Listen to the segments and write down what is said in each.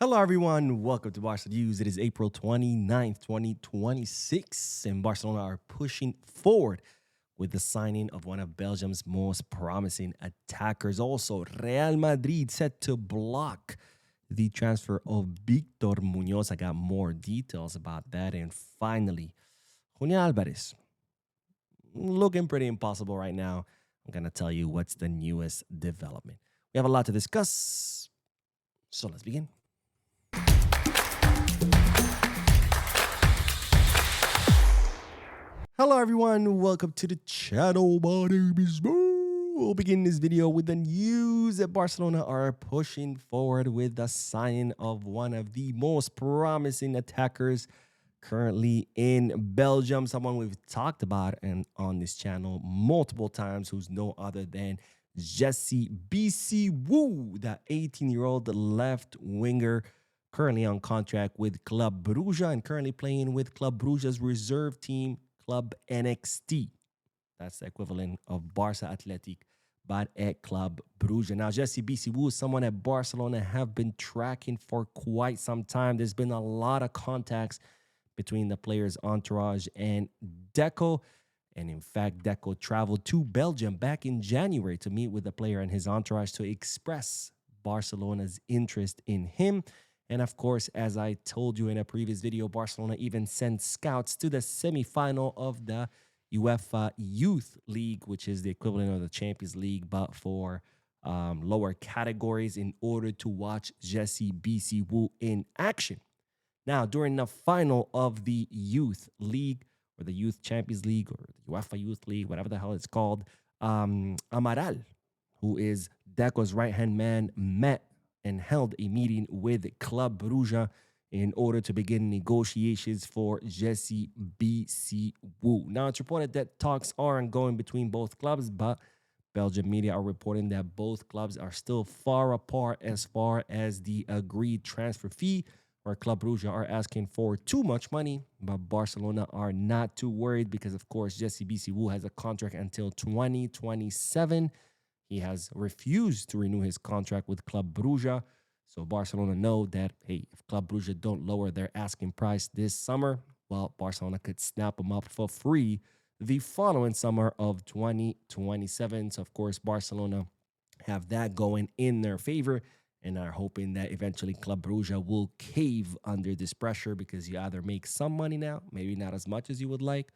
Hello, everyone. Welcome to Barca News. It is April 29th, 2026, and Barcelona are pushing forward with the signing of one of Belgium's most promising attackers. Also, Real Madrid set to block the transfer of Victor Munoz. I got more details about that. And finally, Julian Alvarez, looking pretty impossible right now. I'm going to tell you what's the newest development. We have a lot to discuss, so let's begin. Hello everyone, welcome to the channel. My name is Mo. We'll begin this video with the news that Barcelona are pushing forward with the signing of one of the most promising attackers currently in Belgium. Someone we've talked about and on this channel multiple times, who's no other than Jesse Bisiwu, the 18-year-old left winger currently on contract with Club Brugge and currently playing with Club Brugge's reserve team, Club NXT. That's the equivalent of Barca Athletic, but at Club Brugge. Now, Jesse Bisiwu is someone that Barcelona have been tracking for quite some time. There's been a lot of contacts between the player's entourage and Deco. And in fact, Deco traveled to Belgium back in January to meet with the player and his entourage to express Barcelona's interest in him. And of course, as I told you in a previous video, Barcelona even sent scouts to the semifinal of the UEFA Youth League, which is the equivalent of the Champions League, but for lower categories, in order to watch Jesse Bisiwu in action. Now, during the final of the Youth League, or the Youth Champions League, or the UEFA Youth League, whatever the hell it's called, Amaral, who is Deco's right-hand man, met and held a meeting with Club Brugge in order to begin negotiations for Jesse Bisiwu. Now, it's reported that talks are ongoing between both clubs, but Belgian media are reporting that both clubs are still far apart as far as the agreed transfer fee, where Club Brugge are asking for too much money, but Barcelona are not too worried because, of course, Jesse Bisiwu has a contract until 2027. He has refused to renew his contract with Club Brugge. So Barcelona know that, hey, if Club Brugge don't lower their asking price this summer, well, Barcelona could snap him up for free the following summer of 2027. So, of course, Barcelona have that going in their favor and are hoping that eventually Club Brugge will cave under this pressure, because you either make some money now, maybe not as much as you would like,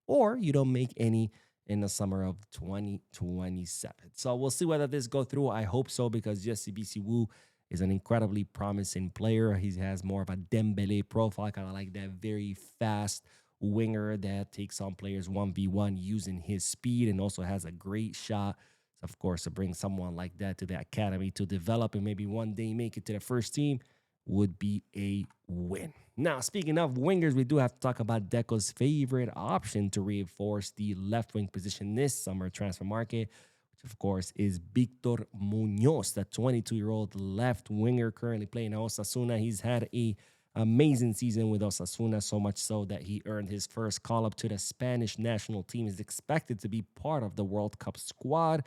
or you don't make any in the summer of 2027. So we'll see whether this go through. I hope so, because Jesse Bisiwu is an incredibly promising player. He has more of a Dembele profile, kind of like that very fast winger that takes on players 1v1 using his speed, and also has a great shot. So of course, to bring someone like that to the academy to develop and maybe one day make it to the first team would be a win. Now, speaking of wingers, we do have to talk about Deco's favorite option to reinforce the left wing position this summer transfer market, which of course is Victor Munoz, the 22-year-old left winger currently playing at Osasuna. He's had a amazing season with Osasuna, so much so that he earned his first call-up to the Spanish national team. Is expected to be part of the World Cup squad,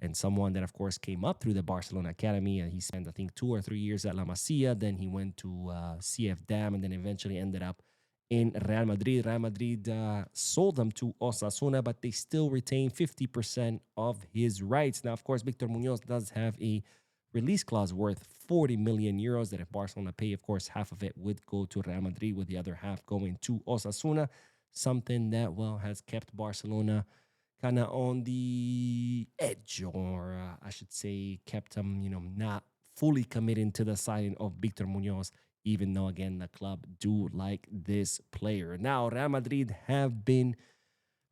and someone that, of course, came up through the Barcelona Academy. He spent, I think, 2 or 3 years at La Masia. Then he went to CF Dam and then eventually ended up in Real Madrid. Real Madrid sold him to Osasuna, but they still retain 50% of his rights. Now, of course, Victor Munoz does have a release clause worth 40 million euros that if Barcelona pay, of course, half of it would go to Real Madrid, with the other half going to Osasuna. Something that, well, has kept Barcelona kind of on the edge, or I should say kept him, not fully committing to the signing of Victor Munoz, even though, again, the club do like this player. Now, Real Madrid have been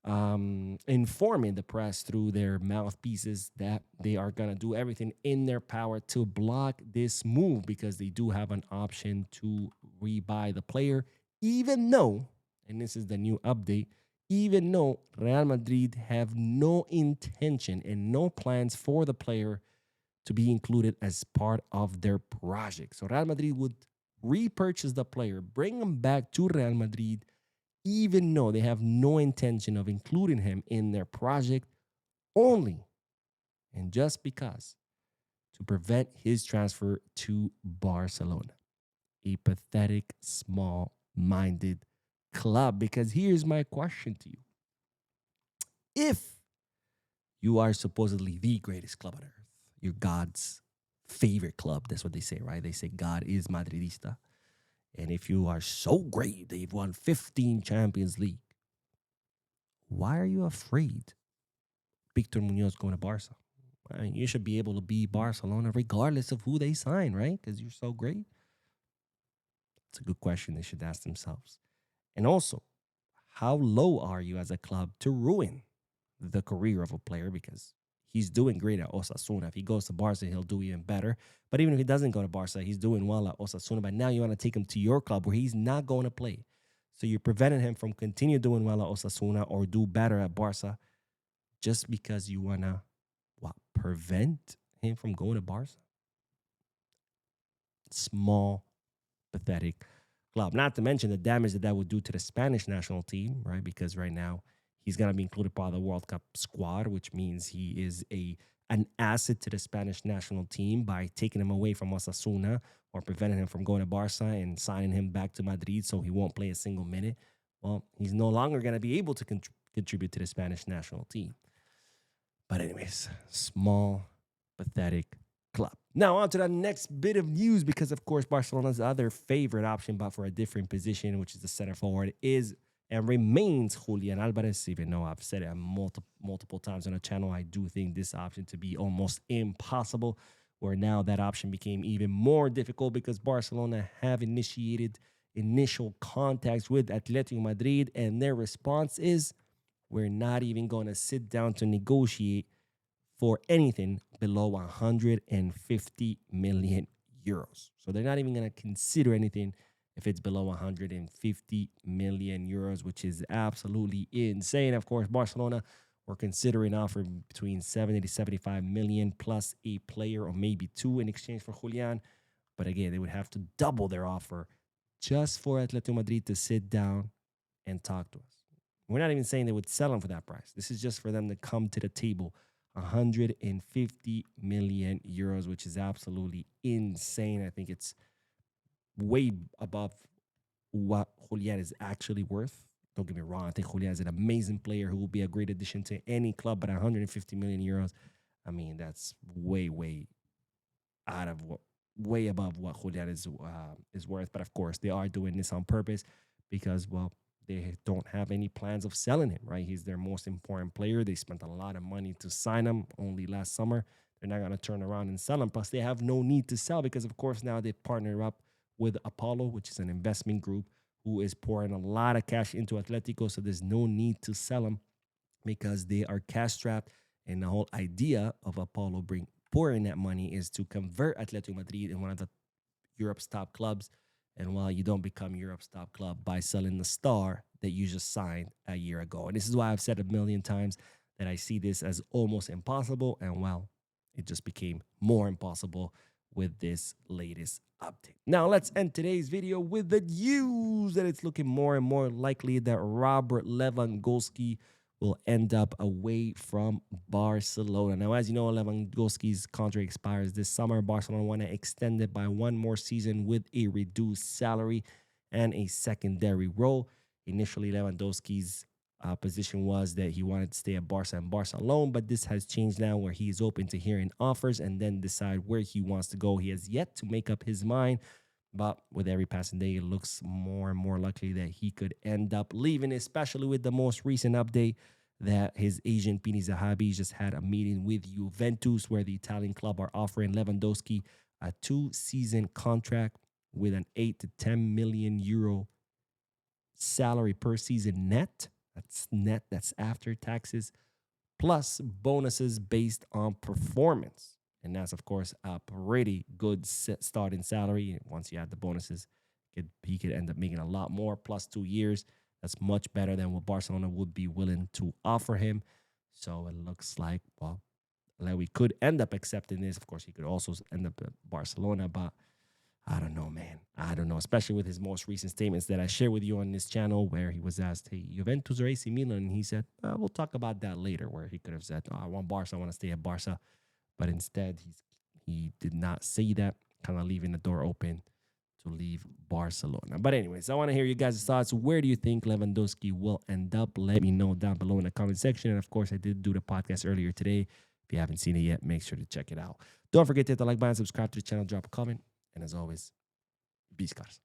informing the press through their mouthpieces that they are going to do everything in their power to block this move, because they do have an option to rebuy the player, even though, and this is the new update, even though Real Madrid have no intention and no plans for the player to be included as part of their project. So Real Madrid would repurchase the player, bring him back to Real Madrid, even though they have no intention of including him in their project, only and just because to prevent his transfer to Barcelona. a pathetic, small-minded club. Because here's my question to you. If you are supposedly the greatest club on earth, you're God's favorite club, that's what they say, right? They say God is Madridista. And if you are so great that you've won 15 Champions League, why are you afraid Victor Munoz going to Barca? I mean, you should be able to be Barcelona regardless of who they sign, right? Because you're so great. It's a good question they should ask themselves. And also, how low are you as a club to ruin the career of a player? Because he's doing great at Osasuna. If he goes to Barca, he'll do even better. But even if he doesn't go to Barca, he's doing well at Osasuna. But now you want to take him to your club where he's not going to play. So you're preventing him from continue doing well at Osasuna or do better at Barca just because you want to prevent him from going to Barca? Small, pathetic club. Not to mention the damage that would do to the Spanish national team, right? Because right now he's going to be included part of the World Cup squad, which means he is an asset to the Spanish national team by taking him away from Osasuna or preventing him from going to Barca and signing him back to Madrid so he won't play a single minute. Well, he's no longer going to be able to contribute to the Spanish national team. But anyways, small, pathetic club. Now on to the next bit of news, because of course Barcelona's other favorite option, but for a different position, which is the center forward, is and remains Julian Alvarez. Even though I've said it multiple times on the channel, I do think this option to be almost impossible, where now that option became even more difficult because Barcelona have initiated initial contacts with Atletico Madrid, and their response is, we're not even going to sit down to negotiate for anything below 150 million euros. So they're not even going to consider anything if it's below 150 million euros, which is absolutely insane. Of course, Barcelona were considering offering between 70 to 75 million plus a player or maybe two in exchange for Julián. But again, they would have to double their offer just for Atletico Madrid to sit down and talk to us. We're not even saying they would sell him for that price. This is just for them to come to the table. 150 million euros, which is absolutely insane. I think it's way above what Julián is actually worth. Don't get me wrong. I think Julián is an amazing player who will be a great addition to any club, but 150 million euros, I mean, that's way above what Julián is worth. But of course, they are doing this on purpose because, well, they don't have any plans of selling him, right? He's their most important player. They spent a lot of money to sign him only last summer. They're not going to turn around and sell him. Plus, they have no need to sell because, of course, now they partner up with Apollo, which is an investment group who is pouring a lot of cash into Atletico. So there's no need to sell him because they are cash strapped. And the whole idea of Apollo pouring that money is to convert Atletico Madrid in one of the Europe's top clubs. And while you don't become Europe's top club by selling the star that you just signed a year ago. And this is why I've said a million times that I see this as almost impossible. And well, it just became more impossible with this latest update. Now let's end today's video with the news that it's looking more and more likely that Robert Lewandowski will end up away from Barcelona. Now, as you know, Lewandowski's contract expires this summer. Barcelona want to extend it by one more season with a reduced salary and a secondary role. Initially, Lewandowski's position was that he wanted to stay at Barca and Barca alone, but this has changed now where he is open to hearing offers and then decide where he wants to go. He has yet to make up his mind, but with every passing day, it looks more and more likely that he could end up leaving, especially with the most recent update that his agent, Pini Zahavi, just had a meeting with Juventus where the Italian club are offering Lewandowski a 2-season contract with an 8 to 10 million euro salary per season net. That's net, that's after taxes, plus bonuses based on performance. And that's, of course, a pretty good starting salary. Once you add the bonuses, he could end up making a lot more, plus 2 years. That's much better than what Barcelona would be willing to offer him. So it looks like, well, Lewy could end up accepting this. Of course, he could also end up at Barcelona, but I don't know, man. I don't know, especially with his most recent statements that I shared with you on this channel where he was asked, hey, Juventus or AC Milan? And he said, we'll talk about that later, where he could have said, I want Barca, I want to stay at Barca. But instead, he did not say that, kind of leaving the door open to leave Barcelona. But anyways, I want to hear you guys' thoughts. Where do you think Lewandowski will end up? Let me know down below in the comment section. And of course, I did do the podcast earlier today. If you haven't seen it yet, make sure to check it out. Don't forget to hit the like button, subscribe to the channel, drop a comment. And as always, be scars.